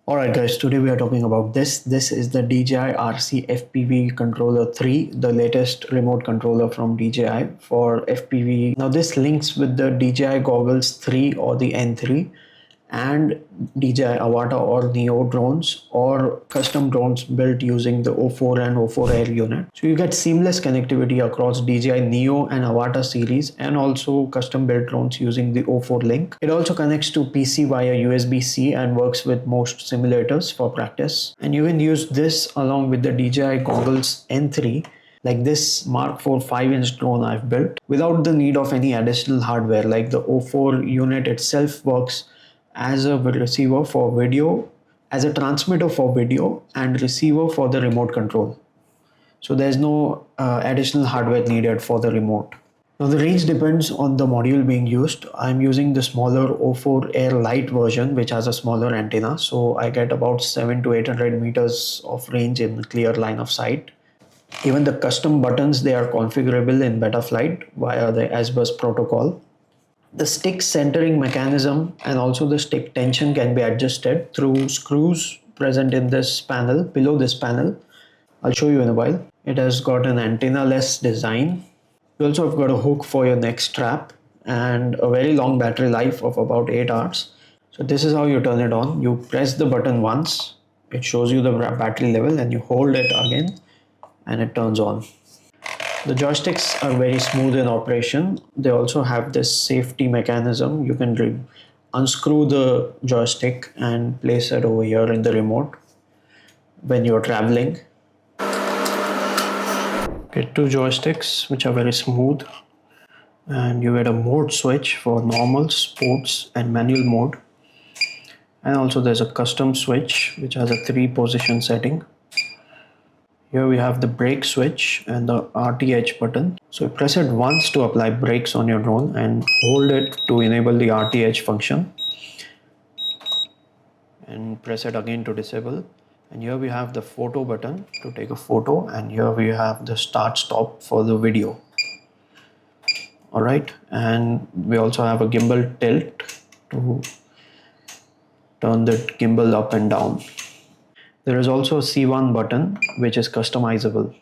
Alright guys, today we are talking about this. This is the DJI RC FPV Controller 3, the latest remote controller from DJI for FPV. Now this links with the DJI Goggles 3 or the N3 and DJI Avata or Neo drones or custom drones built using the O4 and O4 Air Unit. So you get seamless connectivity across DJI Neo and Avata series and also custom built drones using the O4 link. It also connects to PC via USB-C and works with most simulators for practice. And you can use this along with the DJI Goggles N3 like this Mark 4 5-inch drone I've built without the need of any additional hardware. Like the O4 unit itself works as a receiver for video, as a transmitter for video and receiver for the remote control. So there's no additional hardware needed for the remote. Now the range depends on the module being used. I'm using the smaller O4 Air Lite version which has a smaller antenna. So I get about 700 to 800 meters of range in clear line of sight. Even the custom buttons, they are configurable in Betaflight via the SBus protocol. The stick centering mechanism and also the stick tension can be adjusted through screws present in this panel, below this panel. I'll show you in a while. It has got an antenna-less design. You also have got a hook for your neck strap and a very long battery life of about 8 hours. So this is how you turn it on. You press the button once, it shows you the battery level, and you hold it again and it turns on. The joysticks are very smooth in operation. They also have this safety mechanism. You can unscrew the joystick and place it over here in the remote when you're traveling. Get two joysticks which are very smooth, and you get a mode switch for normal, sports and manual mode. And also there's a custom switch which has a 3-position setting. Here we have the brake switch and the RTH button. So press it once to apply brakes on your drone and hold it to enable the RTH function. And press it again to disable. And here we have the photo button to take a photo, and here we have the start stop for the video. Alright, and we also have a gimbal tilt to turn the gimbal up and down. There is also a C1 button which is customizable.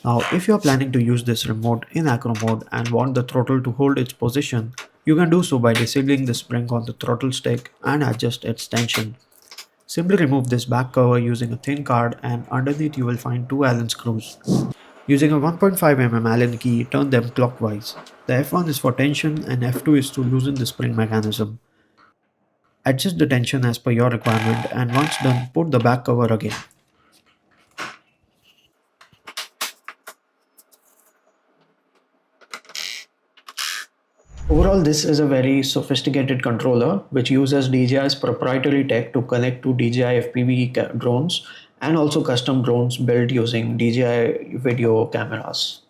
Now if you are planning to use this remote in acro mode and want the throttle to hold its position, you can do so by disabling the spring on the throttle stick and adjust its tension. Simply remove this back cover using a thin card, and underneath you will find 2 Allen screws. Using a 1.5 mm Allen key, turn them clockwise. The F1 is for tension and F2 is to loosen the spring mechanism. Adjust the tension as per your requirement, and once done, put the back cover again. Overall, this is a very sophisticated controller which uses DJI's proprietary tech to connect to DJI FPV drones and also custom drones built using DJI video cameras.